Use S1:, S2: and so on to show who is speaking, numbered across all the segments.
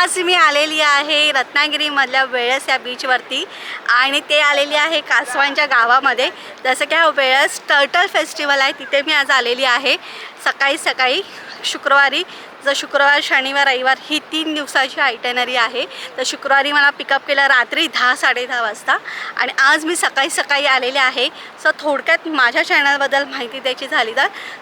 S1: आज मी आलेली आहे रत्नागिरीमधल्या वेळस या बीचवरती आणि ते आलेली आहे कासवांच्या गावामध्ये। जसं की हा वेळस टर्टल फेस्टिवल आहे, तिथे मी आज आलेली आहे सकाळी शुक्रवारी। जर शुक्रवार शनिवार रविवार ही 3 दिवसाची आयटनरी आहे। तर शुक्रवारी मला पिकअप केलं रात्री 10-10:30 वाजता आणि आज मी सकाळी आलेले आहे। सो थोडक्यात माझ्या चॅनलबद्दल माहिती द्यायची झाली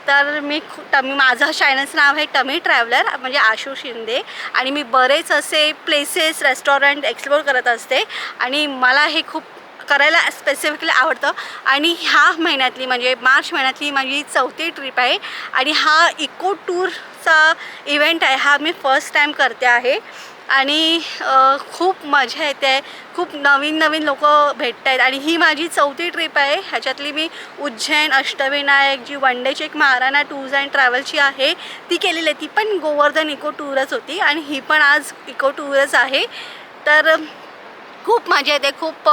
S1: तर मी माझं चॅनलचं नाव आहे टमी ट्रॅव्हलर, म्हणजे आशू शिंदे, आणि मी बरेच असे प्लेसेस रेस्टॉरंट एक्सप्लोर करत असते आणि मला हे खूप करायला स्पेसिफिकली आवडतं। आणि ह्या महिन्यातली म्हणजे मार्च महिन्यातली माझी 4थी ट्रिप आहे आणि हा इको टूरचा इव्हेंट आहे। हा मी फर्स्ट टाईम करते आहे आणि खूप मजा येते, खूप नवीन लोक भेटत आहेत आणि ही माझी 4थी ट्रिप आहे। ह्याच्यातली मी उज्जैन, अष्टविनायक, जी वन डेची एक महाराणा टूर्स अँड ट्रॅव्हलची आहे ती केलेली आहे, ती पण गोवर्धन इको टूरच होती आणि ही पण आज इको टूरच आहे। तर खूप मजा येते, खूप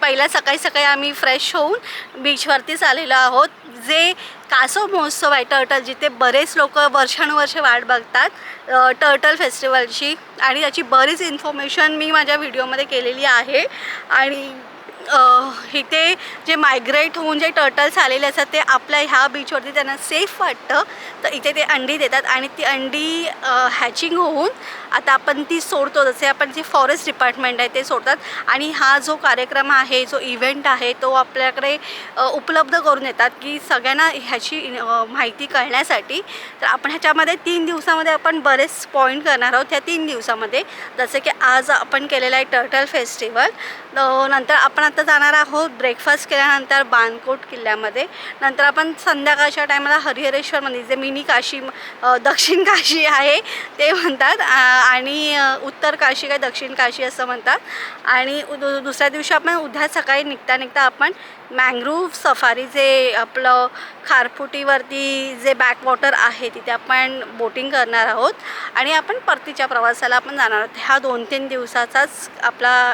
S1: पहिल्या सकाळी आम्ही फ्रेश होऊन बीचवरतीच आलेलो आहोत। जे कासव महोत्सव आहे टर्टल, जिथे बरेच लोक वर्षानुवर्षे वाट बघतात टर्टल फेस्टिवलची, आणि त्याची बरीच इन्फॉर्मेशन मी माझ्या व्हिडिओमध्ये केलेली आहे। आणि इथे जे मायग्रेट होऊन जे टर्टल्स आलेले असतात ते आपल्या ह्या बीचवरती त्यांना सेफ वाटतं, तर इथे ते अंडी देतात आणि ती अंडी हॅचिंग होऊन आता आपण ती सोडतो, जसे आपण जे फॉरेस्ट डिपार्टमेंट आहे ते सोडतात। आणि हा जो कार्यक्रम आहे, जो इव्हेंट आहे, तो आपल्याकडे उपलब्ध करून देतात की सगळ्यांना ह्याची माहिती कळण्यासाठी। तर आपण ह्याच्यामध्ये 3 दिवसामध्ये आपण बरेच पॉईंट करणार आहोत ह्या 3 दिवसामध्ये। जसे की आज आपण केलेलं आहे टर्टल फेस्टिवल, नंतर आपण आता जाणार आहोत ब्रेकफास्ट केल्यानंतर बाणकोट किल्ल्यामध्ये, नंतर आपण संध्याकाळच्या टायमाला हरिहरेश्वरमध्ये, जे मिनी काशी दक्षिण काशी आहे ते म्हणतात आणि उत्तर काशी काय दक्षिण काशी असं म्हणतात। आणि दुसऱ्या दिवशी आपण उद्या सकाळी निघता आपण मँग्रोव्ह सफारी, जे आपलं खारफुटीवरती जे बॅकवॉटर आहे तिथे आपण बोटिंग करणार आहोत आणि आपण परतीच्या प्रवासाला आपण जाणार आहोत। ह्या 2-3 दिवसाचाच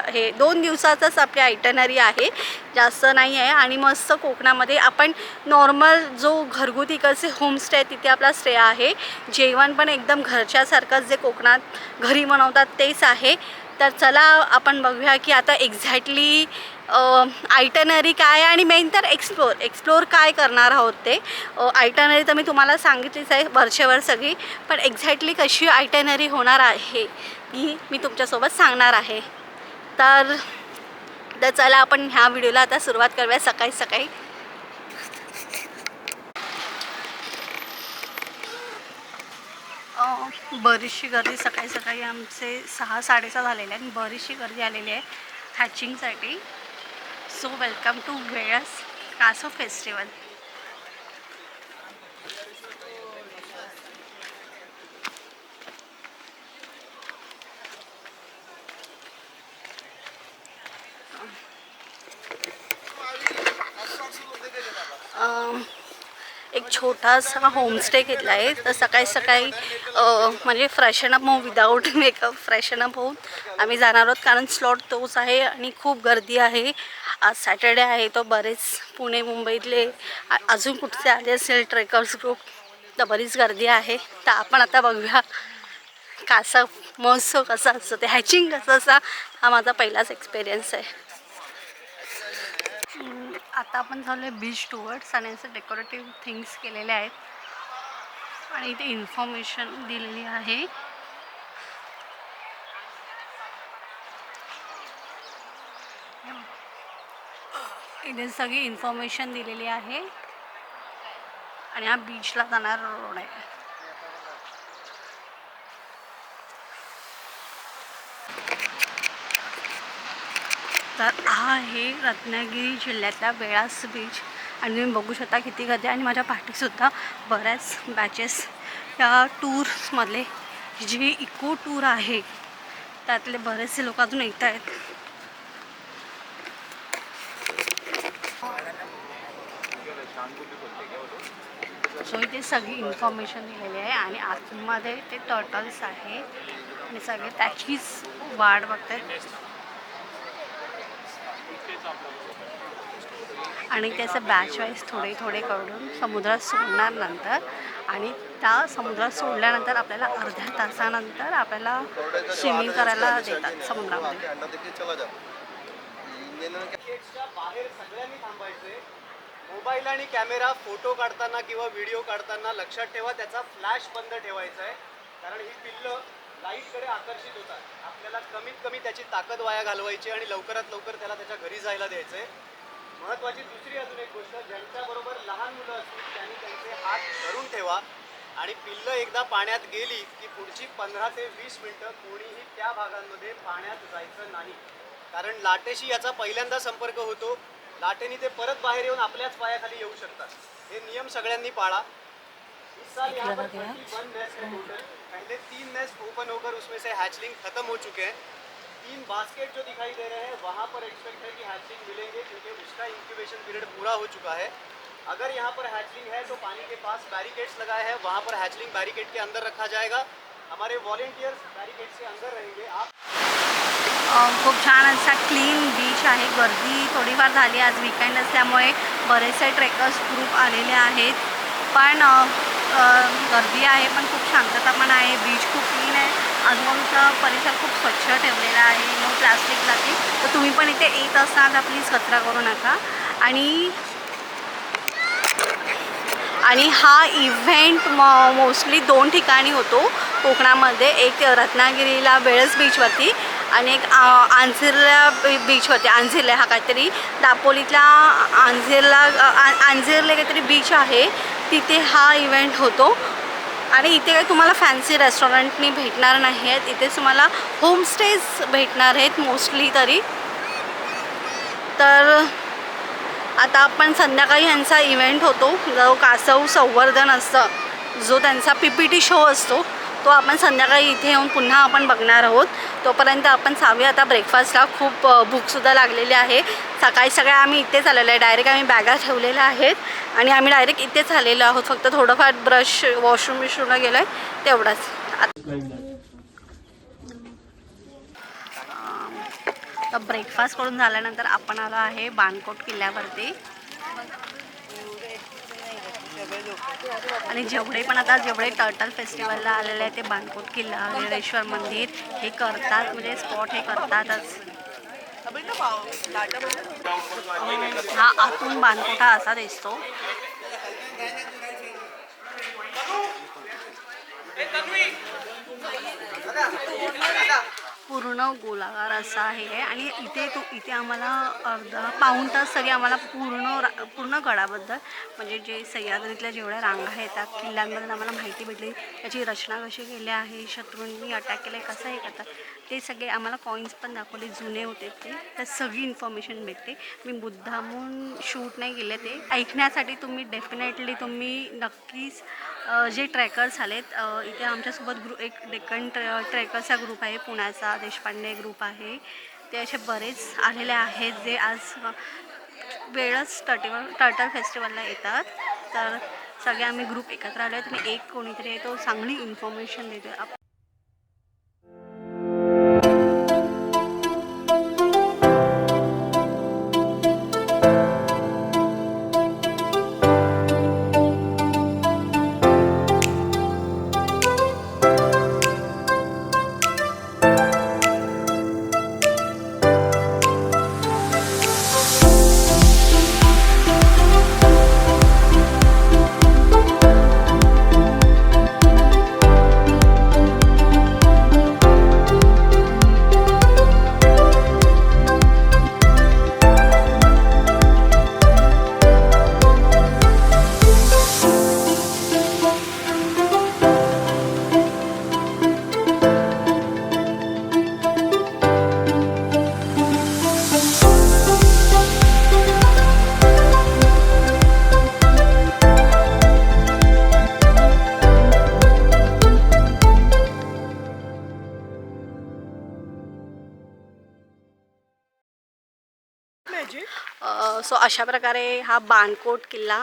S1: हे 2 दिवसाचाच आपली आयटनरी आहे, जास्त नाही आहे। आणि मस्त कोकणामध्ये आपण नॉर्मल जो घरगुती इकडचे होमस्टे तिथे आपला स्टे आहे, जेवण पण एकदम घरच्यासारखंच जे कोकणात घरी बनवतात तेच आहे। तर चला आपण बघूया की आता एक्झॅक्टली आयटनरी काय आहे आणि मेन तर एक्सप्लोर काय करणार आहोत ते। आयटनरी तर मी तुम्हाला सांगितलीच आहे वरचेवर सगळी, पण एक्झॅक्टली कशी आयटनरी होणार आहे ही मी तुमच्यासोबत सांगणार आहे। तर चला आपण ह्या व्हिडिओला आता सुरुवात करूया सकाळी। बरीचशी गर्दी सकाळी आमचे 6-6:30 झालेले आहे, बरीचशी गर्दी आलेली आहे हॅचिंगसाठी। सो वेलकम टू वेळस कासव फेस्टिवल। एक छोटासा होमस्टे घेतला आहे, तर सकाळी म्हणजे फ्रेशनअप होऊन विदाऊट मेकअप फ्रेशनअप होऊन आम्ही जाणार आहोत, कारण स्लॉट तोच आहे आणि खूप गर्दी आहे। आज सॅटर्डे आहे, तो बरेच पुणे मुंबईतले अजून कुठचे आले असेल ट्रेकर्स ग्रुप, तर बरीच गर्दी आहे। तर आपण आता बघूया कासव महोत्सव कसा असतो, ते हॅचिंग कसं असं, हा माझा पहिलाच एक्सपिरियन्स आहे। आता आपण झालो बीच टूवर्ड्स आणि असे डेकोरेटिव्ह थिंग्स केलेले आहेत आणि इथे इन्फॉर्मेशन दिलेली आहे। इथे सगळी इन्फॉर्मेशन दिलेली आहे आणि हा बीचला जाणारा रोड आहे। तर हा आहे रत्नागिरी जिल्ह्यातला वेळास बीच आणि तुम्ही बघू शकता किती गर्दी, आणि माझ्या पाठीसुद्धा बऱ्याच बॅचेस या टूर्समधले जी इको टूर आहे त्यातले बरेचसे लोक अजून येत आहेत। सो इथे सगळी इन्फॉर्मेशन दिलेली आहे आणि आतमध्ये ते टर्टल्स आहे आणि सगळे त्याचीच वाट बघतात। आणि त्याचं बॅच वाईज थोडे थोडे करून समुद्रात सोडणार नंतर, आणि त्या समुद्रात सोडल्यानंतर आपल्याला अर्ध्या तासानंतर आपल्याला स्विमिंग करायला देतात समुद्रामध्ये.
S2: बाहेर सगळ्यांनी थांबायचे. मोबाईल आणि कॅमेरा फोटो काढताना किंवा व्हिडिओ काढताना लक्षात ठेवा त्याचा फ्लॅश बंद ठेवायचा आहे, कारण ही पिल्लं लाईटकडे आकर्षित होतात. आपल्याला कमीत कमी त्याची ताकद वाया घालवायची आणि लवकरात लवकर त्याला त्याच्या घरी जायला द्यायचं आहे. महत्त्वाची दुसरी अजून एक गोष्ट, ज्यांच्याबरोबर लहान मुलं असतील त्यांनी त्यांचे हात धरून ठेवा, आणि पिल्लं एकदा पाण्यात गेली की पुढची 15 ते 20 मिनटं कोणीही त्या भागांमध्ये पाण्यात जायचं नाही, कारण लाटेशी याचा पहिल्यांदा संपर्क होतो. लाटेने ते परत बाहेर येऊन आपल्याच पायाखाली येऊ शकतात. हे नियम सगळ्यांनी पाळा. इस साल यहाँ पर 31 नेस्ट है टोटल. पहले 3 नेस्ट ओपन होकर उसमें से हैचलिंग खत्म हो चुके हैं. 3 बास्केट जो दिखाई दे रहे हैं वहाँ पर एक्सपेक्ट है कि हैचलिंग मिलेंगे, क्योंकि उसका इंक्यूबेशन पीरियड पूरा हो चुका है. अगर यहाँ पर हैचलिंग है तो पानी के पास बैरिकेड्स लगाए हैं, वहाँ पर हैचलिंग बैरिकेड के अंदर रखा जाएगा. हमारे वॉलेंटियर्स बैरिकेड्स के अंदर रहेंगे. आप
S1: खूप छान असा क्लीन बीच आहे. गर्दी थोडीफार झाली, आज वीकेंड असल्यामुळे बरेचसे ट्रेकर्स ग्रुप आलेले आहेत, पण गर्दी आहे, पण खूप शांतता पण आहे. बीच खूप क्लीन आहे. आजूबाजूचा परिसर खूप स्वच्छ ठेवलेला आहे. नो प्लास्टिक जाते. तर तुम्ही पण इथे येत असाल तर प्लीज कचरा करू नका. आणि हा इव्हेंट मोस्टली 2 ठिकाणी होतो कोकणामध्ये. एक रत्नागिरीला वेळस बीचवरती आणि एक आंझिरला बीचवरती. आंझिरला हा काहीतरी दापोलीतला आंझिरले काहीतरी बीच आहे, तिथे हा इव्हेंट होतो. आणि इथे काही तुम्हाला फॅन्सी रेस्टॉरंटनी भेटणार नाही आहेत, इथे तुम्हाला होमस्टेज भेटणार आहेत मोस्टली तरी. तर आता आपण संध्याकाळी ह्यांचा इव्हेंट होतो, जो कासव संवर्धन असतं, जो त्यांचा PPT शो असतो, तो आपण संध्याकाळी इथे येऊन पुन्हा आपण बघणार आहोत. तोपर्यंत आपण जाऊया आता ब्रेकफास्टला. खूप भूकसुद्धा लागलेली आहे. सकाळी आम्ही इथेच आलेलो आहे. डायरेक्ट आम्ही बॅगा ठेवलेल्या आहेत आणि आम्ही डायरेक्ट इथेच आलेलो आहोत. फक्त थोडंफार ब्रश वॉशरूमला गेलो आहे तेवढंच. तर ब्रेकफास्ट करून झाल्यानंतर आपण आलो आहे बाणकोट किल्ल्यावरती. आणि जेवढे टर्टल फेस्टिवलला आलेले आहे ते बाणकोट किल्ला, वीरेश्वर मंदिर हे करतात, म्हणजे स्पॉट हे करतातच. हा आतून बाणकोटा असा दिसतो. पूर्ण गोलाकार असा आहे. आणि इथे आम्हाला पाऊण तास तरी आम्हाला पूर्ण गडाबद्दल, म्हणजे जे सह्याद्रीतल्या जेवढ्या रांगा आहेत त्या किल्ल्यांबद्दल आम्हाला माहिती भेटली. त्याची रचना कशी केली आहे, शत्रूंनी अटॅक केले, कसं हे करतात, ते सगळे आम्हाला कॉईन्स पण दाखवले, जुने होते ते, त्यात सगळी इन्फॉर्मेशन भेटते. मी मुद्दामून शूट नाही केले, ते ऐकण्यासाठी तुम्ही तुम्ही नक्कीच जे ट्रेकर्स आलेत इथे आमच्यासोबत एक डेक्कन ट्रेकर्सचा ग्रुप आहे, पुण्याचा देशपांडे ग्रुप आहे, ते असे बरेच आलेले आहेत जे आज वेळच टर्टल फेस्टिवलला येतात. तर सगळे आम्ही ग्रुप एकत्र आलो आहेत आणि एक कोणीतरी आहे तो चांगली इन्फॉर्मेशन देतो. सो अशा प्रकारे हा बाणकोट किल्ला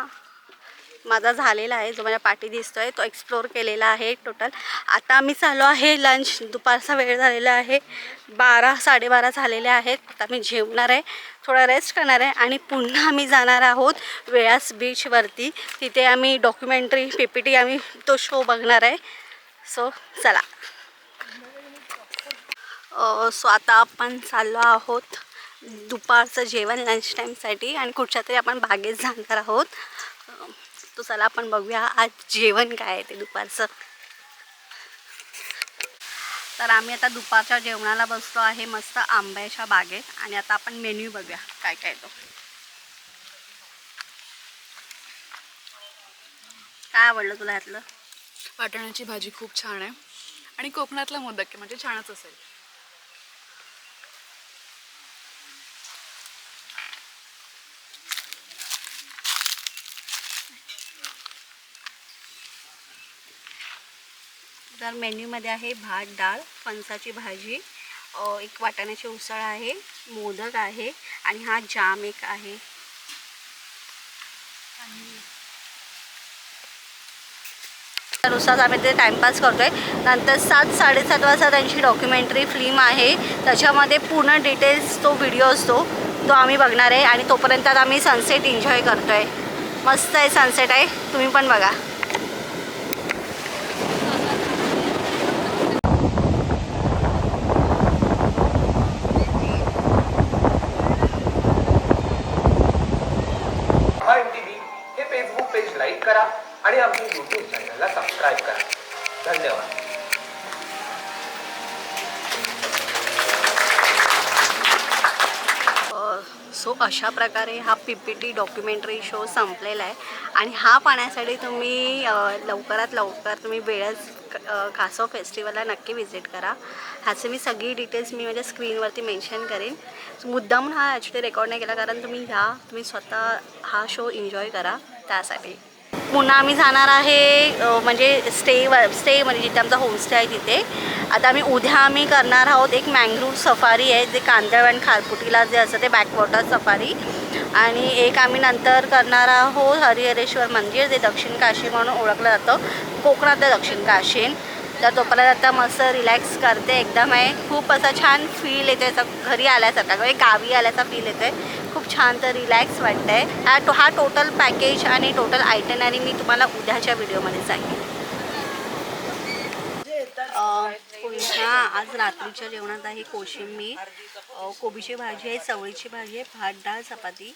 S1: माझा झालेला आहे, जो माझ्या पाठी दिसतोय तो एक्सप्लोर केलेला आहे टोटल. आता आम्ही चाललो आहे लंच. दुपारचा वेळ झालेला आहे, 12-12:30 झालेले आहेत. आता मी जेवणार आहे, थोडा रेस्ट करणार आहे आणि पुन्हा आम्ही जाणार आहोत वेळास बीचवरती. तिथे आम्ही डॉक्युमेंटरी PPT आम्ही तो शो बघणार आहे. सो चला. सो आता आपण चाललो आहोत दुपारचं जेवण लंच टाईमसाठी आणि कुठच्या तरी आपण बागेत जाणार आहोत. तो चला आपण बघूया आज जेवण काय आहे ते दुपारचं. तर आम्ही आता दुपारच्या जेवणाला बसलो आहे मस्त आंब्याच्या बागेत आणि आता आपण मेन्यू बघूया काय काय तो. काय आवडलं तुला ह्यातलं?
S3: वाटाण्याची भाजी खूप छान आहे आणि कोकणातला मोदक आहे म्हणजे छानच असेल.
S1: तर मेन्यूमध्ये आहे भात, डाळ, फणसाची भाजी, एक वाटाण्याची उसळ आहे, मोदक आहे आणि हा जाम एक आहे. नुसार आम्ही ते टाईमपास करतोय. नंतर 7-7:30 वाजता त्यांची डॉक्युमेंटरी फिल्म आहे, त्याच्यामध्ये पूर्ण डिटेल्स तो व्हिडिओ असतो तो आम्ही बघणार आहे आणि तोपर्यंत आम्ही सनसेट एन्जॉय करतोय. मस्त आहे सनसेट आहे, तुम्ही पण बघा.
S4: MTV हे फेसबुक पेज लाईक करा आणि आमच्या यूट्यूब चॅनलला सबस्क्राईब करा. धन्यवाद.
S1: सो अशा प्रकारे हा PPT डॉक्युमेंटरी शो संपलेला आहे आणि हा पाहण्यासाठी तुम्ही लवकरात लवकर तुम्ही वेळच कासव फेस्टिवलला नक्की व्हिजिट करा. ह्याचे मी सगळी डिटेल्स मी माझ्या स्क्रीनवरती मेन्शन करेन. मुद्दाम हा ॲक्च्युली रेकॉर्ड नाही केला कारण तुम्ही स्वतः हा शो एन्जॉय करा त्यासाठी. पुन्हा आम्ही जाणार आहे म्हणजे स्टे म्हणजे जिथे आमचा होमस्टे आहे तिथे. आता उद्या करणार आहोत एक मँग्रोव्ह सफारी आहे, जे कांदळ आणि खारपुटीला जे असतं ते बॅकवॉटर सफारी. आणि एक आम्ही नंतर करणार आहोत हरिहरेश्वर मंदिर, जे दक्षिण काशी म्हणून ओळखलं जातं, कोकणातलं दक्षिण काशी. तर तोपर्यंत आता मस्त रिलॅक्स करते एकदम आहे. खूप असा छान फील येतो आहे, घरी आल्यासारखा म्हणजे गावी आल्याचा फील येतो आहे. खूप छान तर रिलॅक्स वाटतं आहे. हा टोटल पॅकेज आणि टोटल आयटनरी मी तुम्हाला उद्याच्या व्हिडिओमध्ये सांगेन. पुन्हा आज रात्रीच्या जेवणात आहे कोशिंबीर, कोबीची भाजी आहे, चवळीची भाजी आहे, भात, डाळ, चपाती.